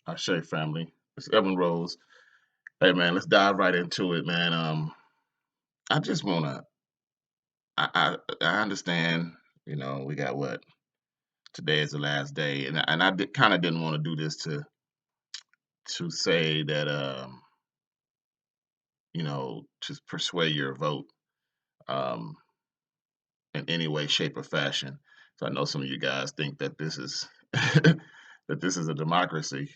Ashe family. It's Evan Rose. Hey man, let's dive right into it, man. I just wanna. I understand. We got what today is the last day, and I kind of didn't want to do this to say that to persuade your vote um in any way, shape, or fashion. So I know some of you guys think that this is that this is a democracy.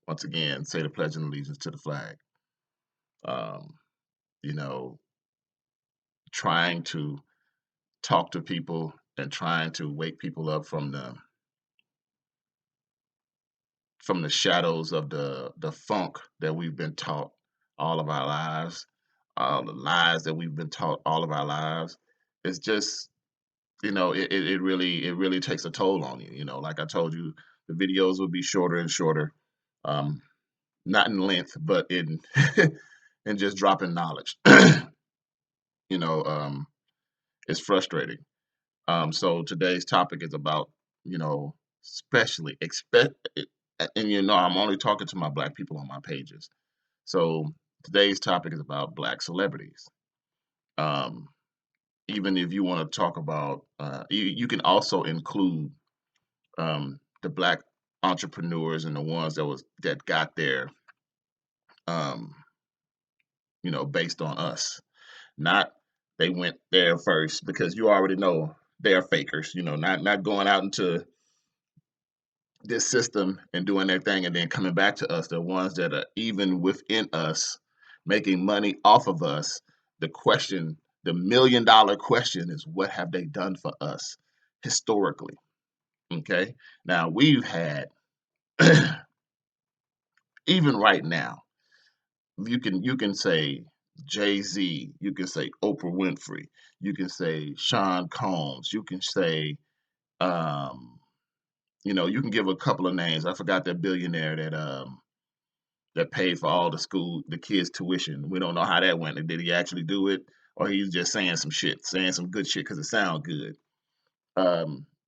Once again, say the pledge of allegiance to the flag. Um, you know, trying to talk to people and trying to wake people up from the shadows of the funk that we've been taught all of our lives, all the lies that we've been taught all of our lives. It's just it really takes a toll on you. Like I told you, the videos will be shorter and shorter, um, not in length, but in in just dropping knowledge. you know, um, it's frustrating. So today's topic is about, especially expect, and I'm only talking to my black people on my pages. So today's topic is about black celebrities. Um, Even if you want to talk about, you can also include the black entrepreneurs and the ones that got there, um, based on us. Not they went there first because you already know they're fakers. Not going out into this system and doing their thing and then coming back to us, the ones that are even within us, making money off of us. The $1 million question is, what have they done for us historically? Okay. Now we've had, even right now, you can say Jay-Z, you can say Oprah Winfrey, you can say Sean Combs, you can say, um, you can give a couple of names. I forgot that billionaire that paid for all the kids' tuition. We don't know how that went. Did he actually do it, or he's just saying some shit, saying some good shit because it sounds good?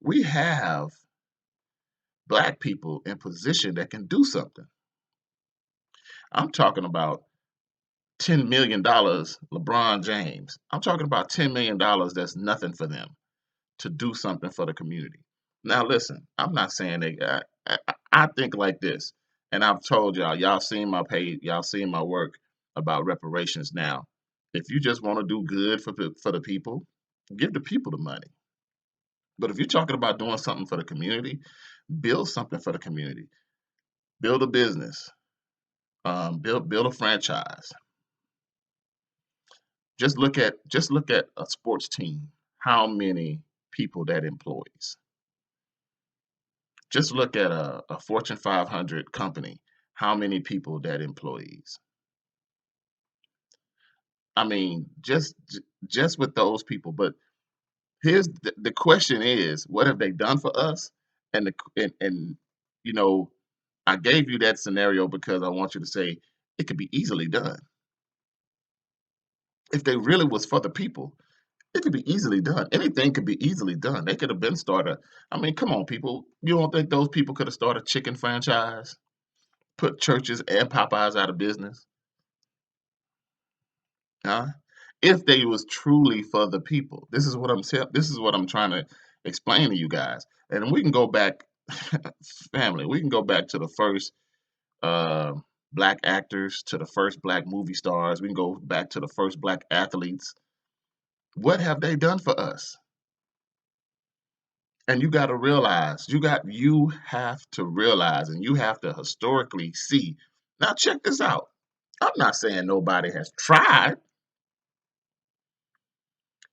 We have black people in position that can do something. I'm talking about $10 million, LeBron James. I'm talking about $10 million. That's nothing for them to do something for the community. Now, listen, I'm not saying they. I think like this, and I've told y'all. Y'all seen my page. Y'all seen my work about reparations. Now, if you just want to do good for the people, give the people the money. But if you're talking about doing something for the community, build something for the community. Build a business. Build a franchise. Just look at a sports team. How many people that employs? Just look at a Fortune 500 company. How many people that employees? I mean, just with those people. But here's the question: is what have they done for us? And you know, I gave you that scenario because I want you to say it could be easily done. If they really was for the people, it could be easily done. Anything could be easily done. They could have been started. I mean, come on, people. You don't think those people could have started chicken franchise, put churches and Popeyes out of business? Huh? If they was truly for the people. This is what I'm trying to explain to you guys. And we can go back, family, we can go back to the first uh, black actors, to the first black movie stars. We can go back to the first black athletes. What have they done for us? And you have to realize, and you have to historically see. Now check this out. I'm not saying nobody has tried,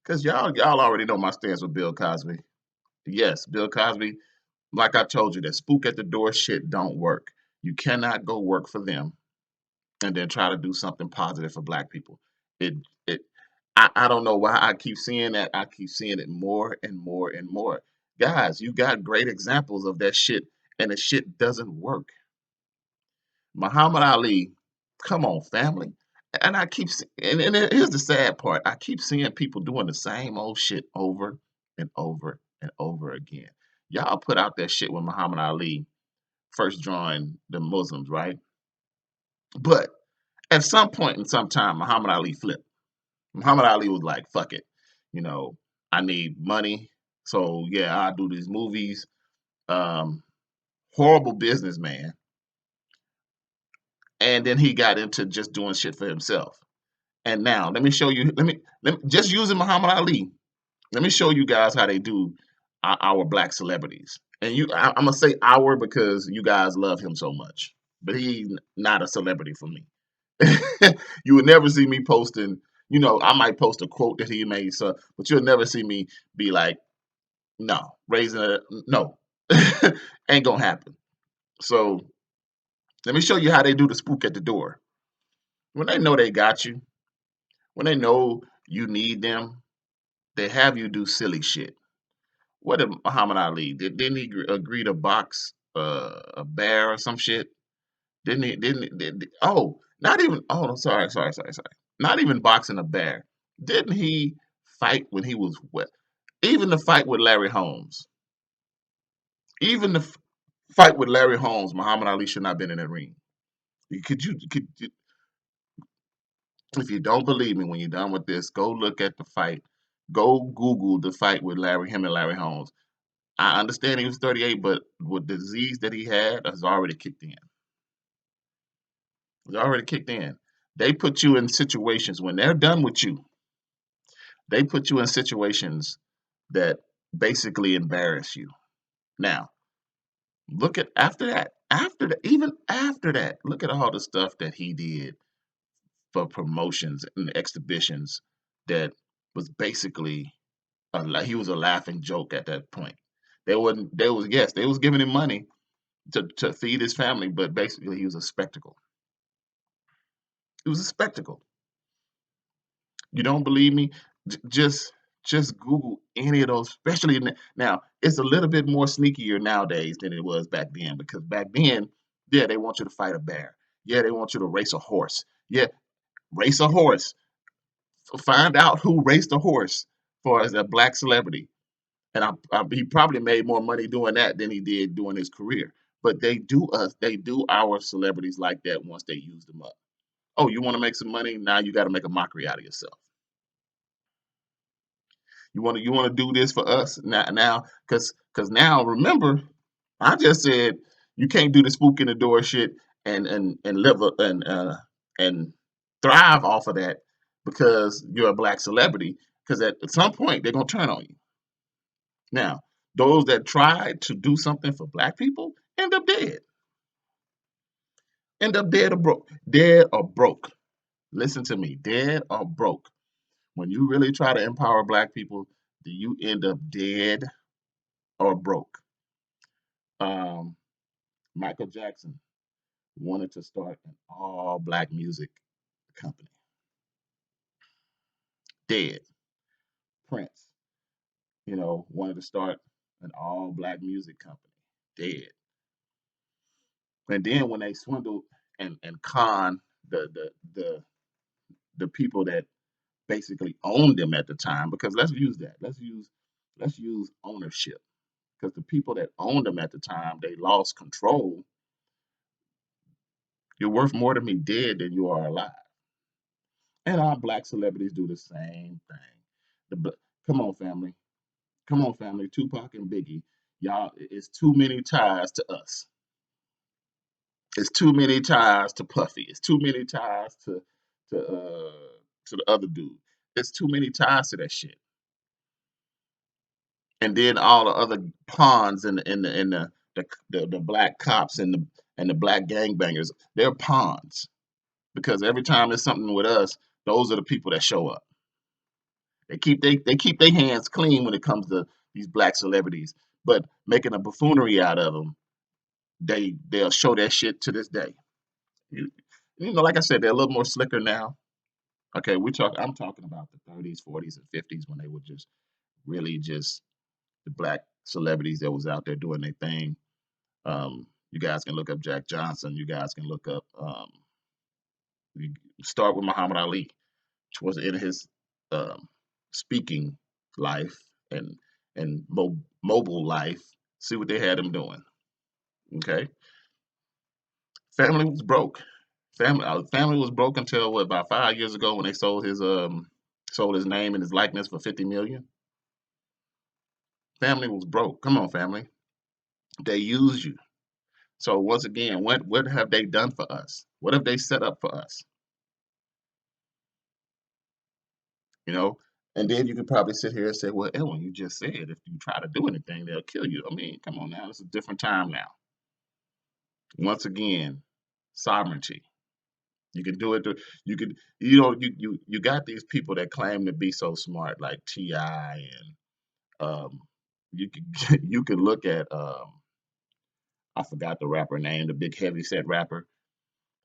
because y'all already know my stance with Bill Cosby. Yes, Bill Cosby, like I told you, that spook at the door shit don't work. You cannot go work for them and then try to do something positive for black people. It it I don't know why I keep seeing that. I keep seeing it more and more and more. Guys, you got great examples of that shit, and the shit doesn't work. Muhammad Ali, come on, family. And I keep and here's the sad part. I keep seeing people doing the same old shit over and over and over again. Y'all put out that shit with Muhammad Ali first joined the Muslims, right? But at some point in some time, Muhammad Ali flipped. Muhammad Ali was like, "Fuck it, you know, I need money, so yeah, I do these movies." Um, Horrible businessman, and then he got into just doing shit for himself. And now, let me show you. Let me just using Muhammad Ali. Let me show you guys how they do our black celebrities. And I'm gonna say our because you guys love him so much, but he's not a celebrity for me. You would never see me posting. You know, I might post a quote that he made, so but you'll never see me be like, no, raising a no, ain't gonna happen. So let me show you how they do the spook at the door. When they know they got you, when they know you need them, they have you do silly shit. What did Muhammad Ali didn't he agree to box a bear or some shit? Didn't he? Oh, not even. Oh, no, sorry. Not even boxing a bear. Didn't he fight when he was wet? Even the fight with Larry Holmes. Even the fight with Larry Holmes, Muhammad Ali should not have been in that ring. If you don't believe me, when you're done with this, go look at the fight. Go Google the fight with him and Larry Holmes. I understand he was 38, but with the disease that he had has already kicked in. It's already kicked in. They put you in situations when they're done with you. They put you in situations that basically embarrass you. Now, look at even after that, look at all the stuff that he did for promotions and exhibitions that was basically he was a laughing joke at that point. They was giving him money to feed his family, but basically he was a spectacle. It was a spectacle. You don't believe me? Just Google any of those, especially now. It's a little bit more sneakier nowadays than it was back then because back then, yeah, they want you to fight a bear. Yeah, they want you to race a horse. Yeah, race a horse. Find out who raced a horse for as a black celebrity, and he probably made more money doing that than he did doing his career. But they do our celebrities like that once they use them up. Oh, you want to make some money? Now you got to make a mockery out of yourself. You want to do this for us now because now remember I just said you can't do the spook in the door shit and live and thrive off of that because you're a black celebrity because at some point they're gonna turn on you. Now those that tried to do something for black people end up dead or broke, dead or broke. Listen to me, dead or broke. When you really try to empower black people, do you end up dead or broke? Um, Michael Jackson wanted to start an all black music company. Dead. Prince, wanted to start an all black music company. Dead. And then when they swindled and con the the the the people that basically owned them at the time, because let's use that. Let's use ownership. Because the people that owned them at the time, they lost control. You're worth more to me dead than you are alive. And our black celebrities do the same thing. Come on, family. Come on, family. Tupac and Biggie. Y'all, it's too many ties to us. It's too many ties to Puffy. It's too many ties to uh to the other dude. It's too many ties to that shit. And then all the other pawns in the black cops and the black gangbangers, they're pawns because every time there's something with us, those are the people that show up. They keep their hands clean when it comes to these black celebrities, but making a buffoonery out of them, they'll show that shit to this day. You, like I said, they're a little more slicker now. Okay, I'm talking about the 30s, 40s, and 50s when they were just really just the black celebrities that was out there doing their thing. You guys can look up Jack Johnson. You guys can look up. You start with Muhammad Ali, which was in his um, speaking life and mobile life. See what they had him doing. Okay, Family was broke. Family was broke until what, about 5 years ago when they sold his name and his likeness for 50 million. Family was broke. Come on, family. They used you. So once again, what have they done for us? What have they set up for us? You know? And then you could probably sit here and say, well, Ellen, you just said if you try to do anything, they'll kill you. I mean, come on now, it's a different time now. Once again, sovereignty. You can do it. You could, you got these people that claim to be so smart, like Ti, and you could you could look at I forgot the rapper name, the big heavy set rapper.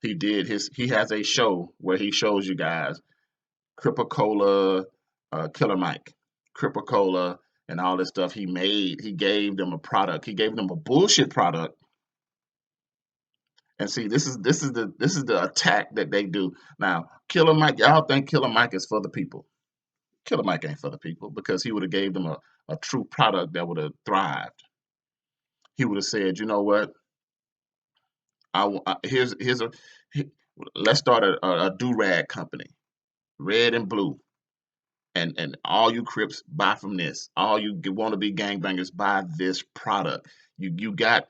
He has a show where he shows you guys Cripicola, Killer Mike, Cripicola, and all this stuff he made. He gave them a product. He gave them a bullshit product. And see, this is the attack that they do. Now, Killer Mike, y'all think Killer Mike is for the people. Killer Mike ain't for the people because he would have gave them a true product that would have thrived. He would have said, you know what? Here's a he- let's start a do rag company, red and blue, and all you Crips buy from this. All you want to be gangbangers buy this product. You got.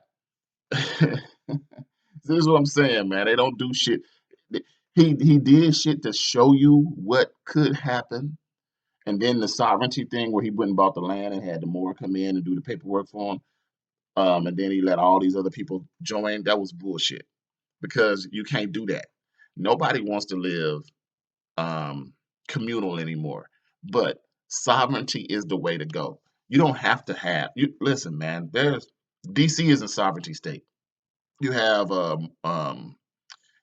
This is what I'm saying, man. They don't do shit. He did shit to show you what could happen, and then the sovereignty thing where he went and bought the land and had the Moor come in and do the paperwork for him. And then he let all these other people join. That was bullshit because you can't do that. Nobody wants to live um, communal anymore. But sovereignty is the way to go. You don't have to have you listen, man. There's DC is a sovereignty state. You have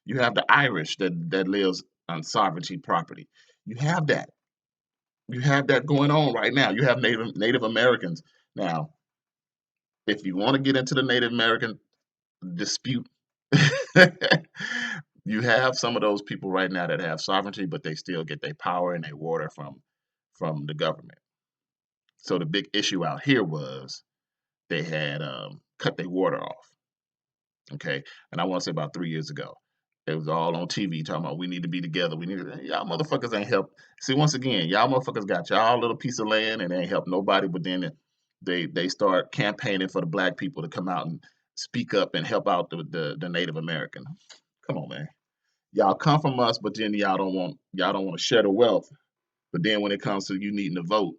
you have the Irish that lives on sovereignty property. You have that. You have that going on right now. You have Native Americans. Now, if you want to get into the Native American dispute, you have some of those people right now that have sovereignty, but they still get their power and their water from the government. So the big issue out here was they had cut their water off. Okay, and I want to say about 3 years ago, it was all on TV talking about we need to be together. We need to, y'all motherfuckers ain't help. See, once again, y'all motherfuckers got y'all little piece of land and they ain't help nobody. But then they start campaigning for the black people to come out and speak up and help out the Native American. Come on, man. Y'all come from us, but then y'all don't want to share the wealth. But then when it comes to you needing to vote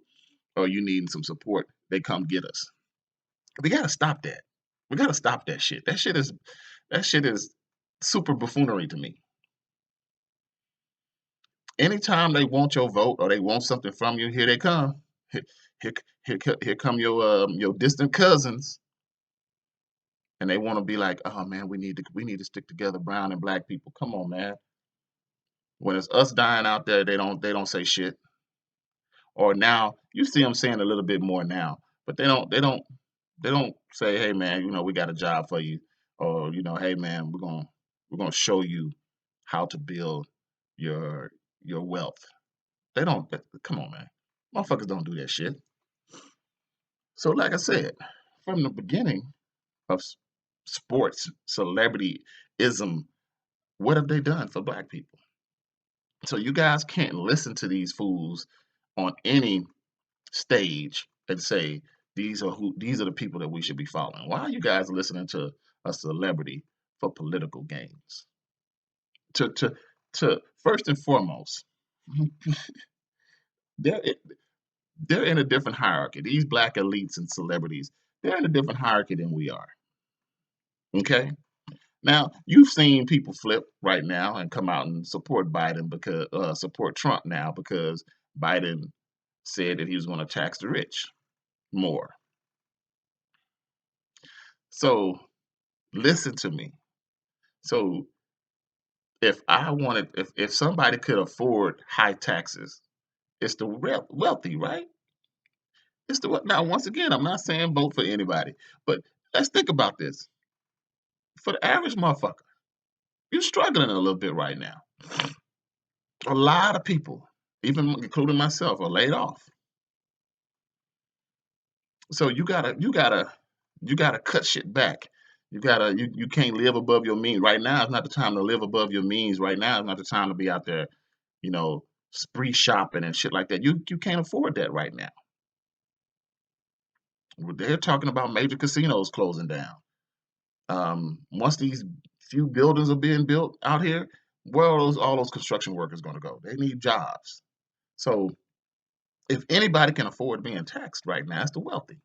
or you needing some support, they come get us. We gotta stop that. We gotta stop that shit. That shit is super buffoonery to me. Anytime they want your vote or they want something from you, here they come. Here, here come your distant cousins, and they want to be like, oh man, we need to stick together, brown and black people. Come on, man. When it's us dying out there, they don't say shit. Or now you see them saying a little bit more now, but they don't say, hey man, we got a job for you, or hey man, we're gonna show you how to build your wealth. They don't. Come on, man, motherfuckers don't do that shit. So like I said, from the beginning of sports celebrityism, what have they done for black people? So you guys can't listen to these fools on any stage and say these are the people that we should be following. Why are you guys listening to a celebrity for political gains? To first and foremost, they're they're in a different hierarchy. These black elites and celebrities, they're in a different hierarchy than we are. Okay. Now you've seen people flip right now and come out and support Biden because support Trump now because Biden said that he was going to tax the rich more. So listen to me. So if somebody could afford high taxes, it's the wealthy, right? Now. Once again, I'm not saying vote for anybody, but let's think about this. For the average motherfucker, you're struggling a little bit right now. A lot of people, even including myself, are laid off. So you gotta cut shit back. You can't live above your means. Right now is not the time to live above your means. Right now is not the time to be out there, you know, spree shopping and shit like that. You can't afford that right now. They're talking about major casinos closing down. Once these few buildings are being built out here, where are all those construction workers going to go? They need jobs. So if anybody can afford being taxed right now, it's the wealthy.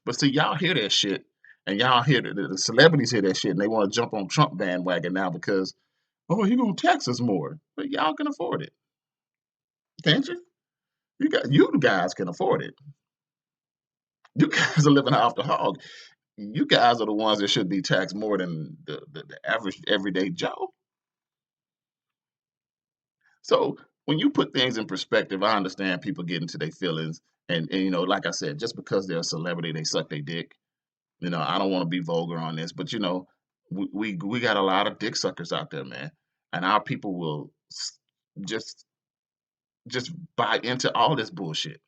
But see, y'all hear that shit, and y'all hear the celebrities hear that shit, and they want to jump on Trump bandwagon now because he gonna tax us more, but y'all can afford it, can't you? You guys can afford it. You guys are living off the hog. You guys are the ones that should be taxed more than the average everyday Joe. So when you put things in perspective, I understand people get into their feelings, and like I said, just because they're a celebrity, they suck their dick. I don't want to be vulgar on this, but we got a lot of dick suckers out there, man, and our people will just just buy into all this bullshit.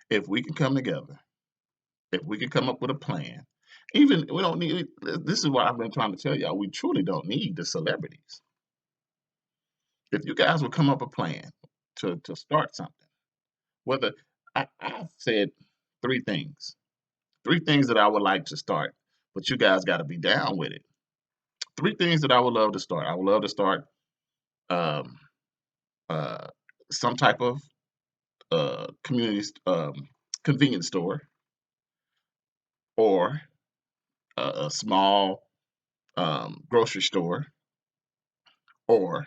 If we can come together, if we can come up with a plan, even we don't need. This is what I've been trying to tell y'all. We truly don't need the celebrities. If you guys would come up a plan to start something, whether I've said three things that I would like to start, but you guys got to be down with it. Three things that I would love to start. I would love to start um, uh, some type of community convenience store or a small grocery store or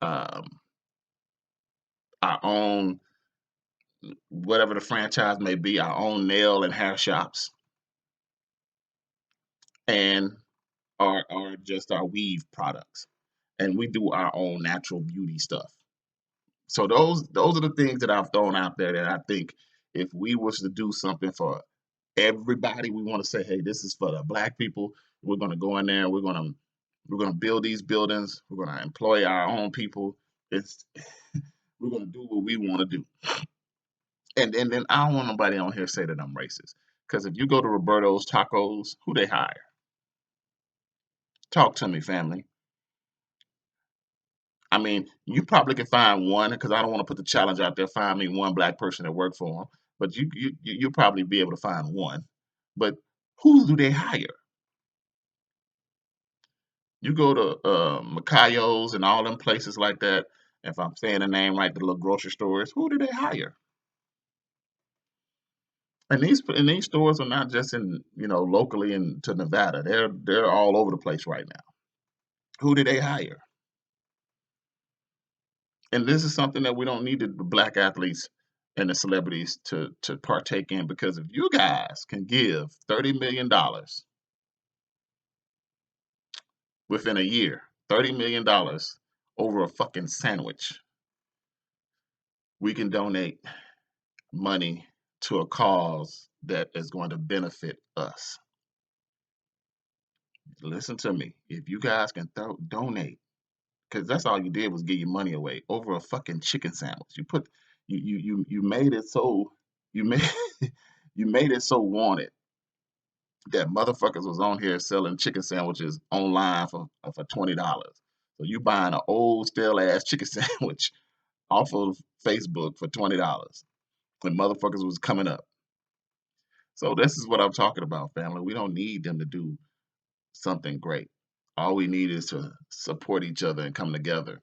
um, our own, whatever the franchise may be, our own nail and hair shops, and or just our weave products. And we do our own natural beauty stuff. So those are the things that I've thrown out there that I think if we was to do something for everybody, we want to say, hey, this is for the black people. We're gonna go in there, we're gonna build these buildings, we're gonna employ our own people. It's we're gonna do what we want to do. And then I don't want nobody on here say that I'm racist. Because if you go to Roberto's Tacos, who they hire? Talk to me, family. I mean, you probably can find one because I don't want to put the challenge out there. Find me one black person that worked for them, but you'll probably be able to find one. But who do they hire? You go to Macayo's and all them places like that. If I'm saying the name right, the little grocery stores. Who do they hire? And these stores are not just in locally to Nevada. They're all over the place right now. Who do they hire? And this is something that we don't need the black athletes and the celebrities to partake in because if you guys can give $30 million within a year, $30 million over a fucking sandwich, we can donate money to a cause that is going to benefit us. Listen to me. If you guys can donate, because that's all you did was give your money away over a fucking chicken sandwich. You made it so you made you made it so wanted that motherfuckers was on here selling chicken sandwiches online for $20. So you buying an old stale ass chicken sandwich off of Facebook for $20 when motherfuckers was coming up. So this is what I'm talking about, family. We don't need them to do something great. All we need is to support each other and come together.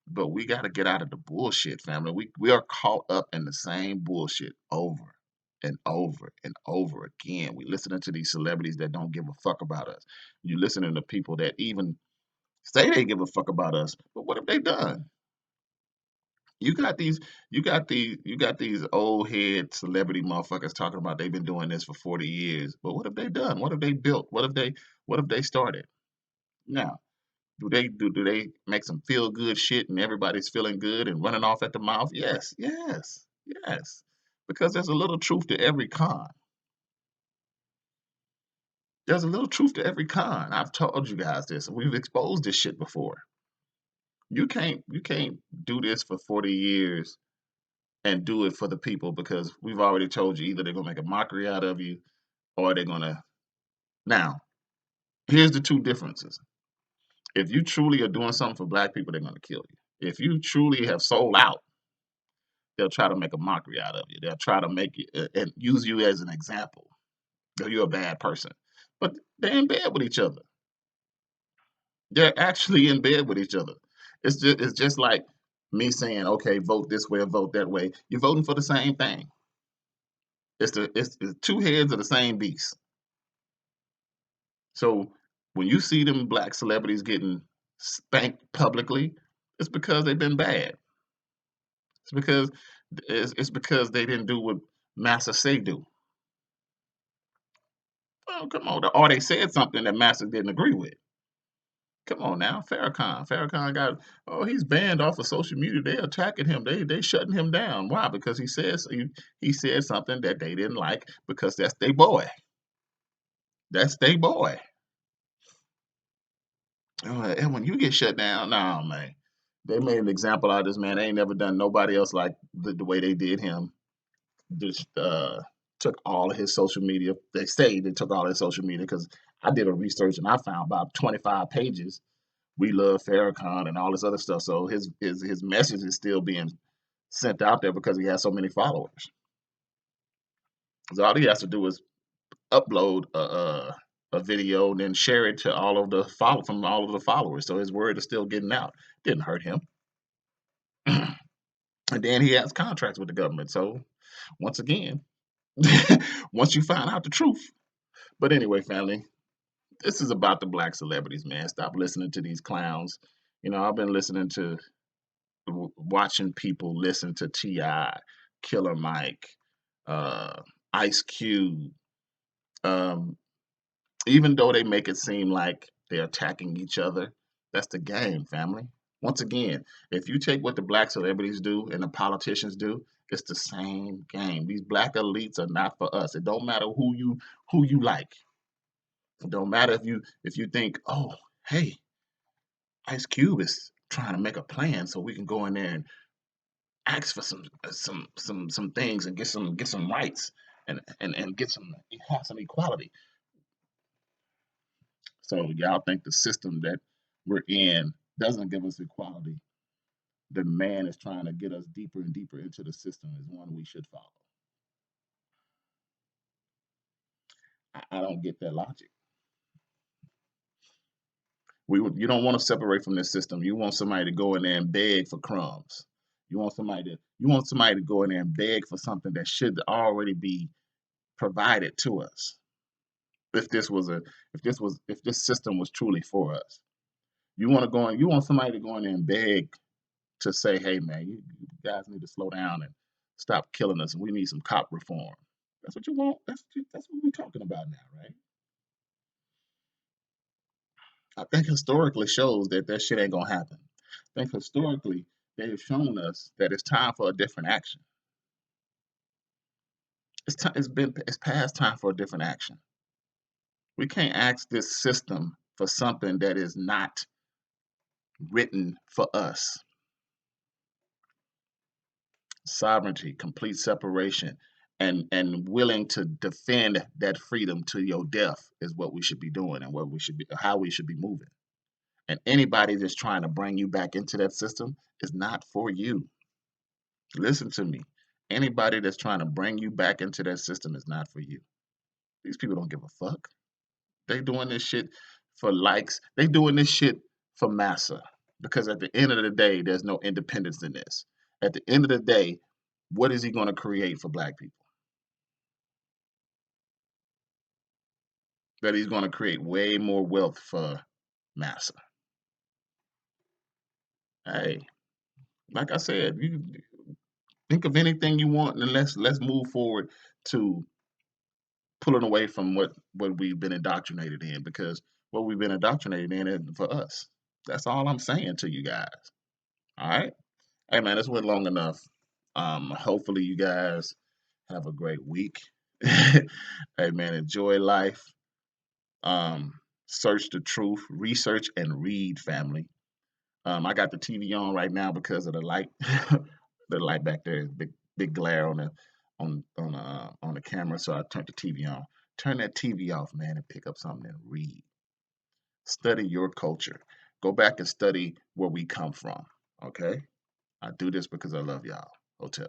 But we got to get out of the bullshit, family. We are caught up in the same bullshit over and over and over again. We listening to these celebrities that don't give a fuck about us. You listening to people that even say they give a fuck about us, but what have they done? You got these, you got these old head celebrity motherfuckers talking about they've been doing this for 40 years. But what have they done? What have they built? What have they started? Now, do they make some feel good shit and everybody's feeling good and running off at the mouth? Yes, yes, yes. Because there's a little truth to every con. There's a little truth to every con. I've told you guys this. We've exposed this shit before. You can't do this for 40 years and do it for the people because we've already told you either they're gonna make a mockery out of you or they're gonna Now, here's the two differences. If you truly are doing something for black people, they're going to kill you. If you truly have sold out, they'll try to make a mockery out of you. They'll try to make you and use you as an example. That you're a bad person. But they're in bed with each other. They're actually in bed with each other. It's just like me saying, okay, vote this way or vote that way. You're voting for the same thing. It's two heads of the same beast. So when you see them black celebrities getting spanked publicly, it's because they've been bad. It's because it's because they didn't do what Massa say do. Oh, come on. Or they said something that Massa didn't agree with. Come on now, Farrakhan. Farrakhan got he's banned off of social media. They attacking him. They shutting him down. Why? Because he said something that they didn't like because that's their boy. That's their boy. And when you get shut down, nah, man. They made an example out of this man. They ain't never done nobody else like the way they did him. Just took all of his social media. They say they took all his social media because I did a research and I found about 25 pages. We love Farrakhan and all this other stuff. So his message is still being sent out there because he has so many followers. So all he has to do is upload a video and then share it to all of the follow from all of the followers. So his word is still getting out. Didn't hurt him. And then he has contracts with the government. So once again, once you find out the truth. But anyway, family, this is about the black celebrities, man. Stop listening to these clowns. I've been listening to watching people listen to T.I., Killer Mike, Ice Cube, um, even though they make it seem like they're attacking each other, that's the game, family. Once again, if you take what the black celebrities do and the politicians do, it's the same game. These black elites are not for us. It don't matter who you like. It don't matter if you think, oh, hey, Ice Cube is trying to make a plan so we can go in there and ask for some things and get some rights and get some have some equality. So y'all think the system that we're in doesn't give us equality? The man is trying to get us deeper and deeper into the system is one we should follow. I don't get that logic. You don't want to separate from this system. You want somebody to go in there and beg for crumbs. You want somebody to go in there and beg for something that should already be provided to us. If this was a if this system was truly for us. You want somebody to go in there and beg to say, hey man, you guys need to slow down and stop killing us. We need some cop reform. That's what you want. That's what we're talking about now, right? I think historically shows that that shit ain't gonna happen. I think historically they have shown us that it's time for a different action. It's past time for a different action. We can't ask this system for something that is not written for us. Sovereignty, complete separation, and willing to defend that freedom to your death is what we should be doing and what we should be how we should be moving. And anybody that's trying to bring you back into that system is not for you. Listen to me. Anybody that's trying to bring you back into that system is not for you. These people don't give a fuck. They doing this shit for likes. They doing this shit for massa. Because at the end of the day, there's no independence in this. At the end of the day, what is he going to create for black people? That he's going to create way more wealth for massa. Hey, like I said, you think of anything you want, and let's move forward to pulling away from what we've been indoctrinated in, because what we've been indoctrinated in is for us. That's all I'm saying to you guys. All right. Hey man, this went long enough. Hopefully you guys have a great week. Hey man, enjoy life. Um, search the truth, research and read, family. I got the TV on right now because of the light. The light back there is big glare on the camera, so I turned the TV on. Turn that TV off, man, and pick up something and read. Study your culture. Go back and study where we come from. Okay? I do this because I love y'all. Hotel.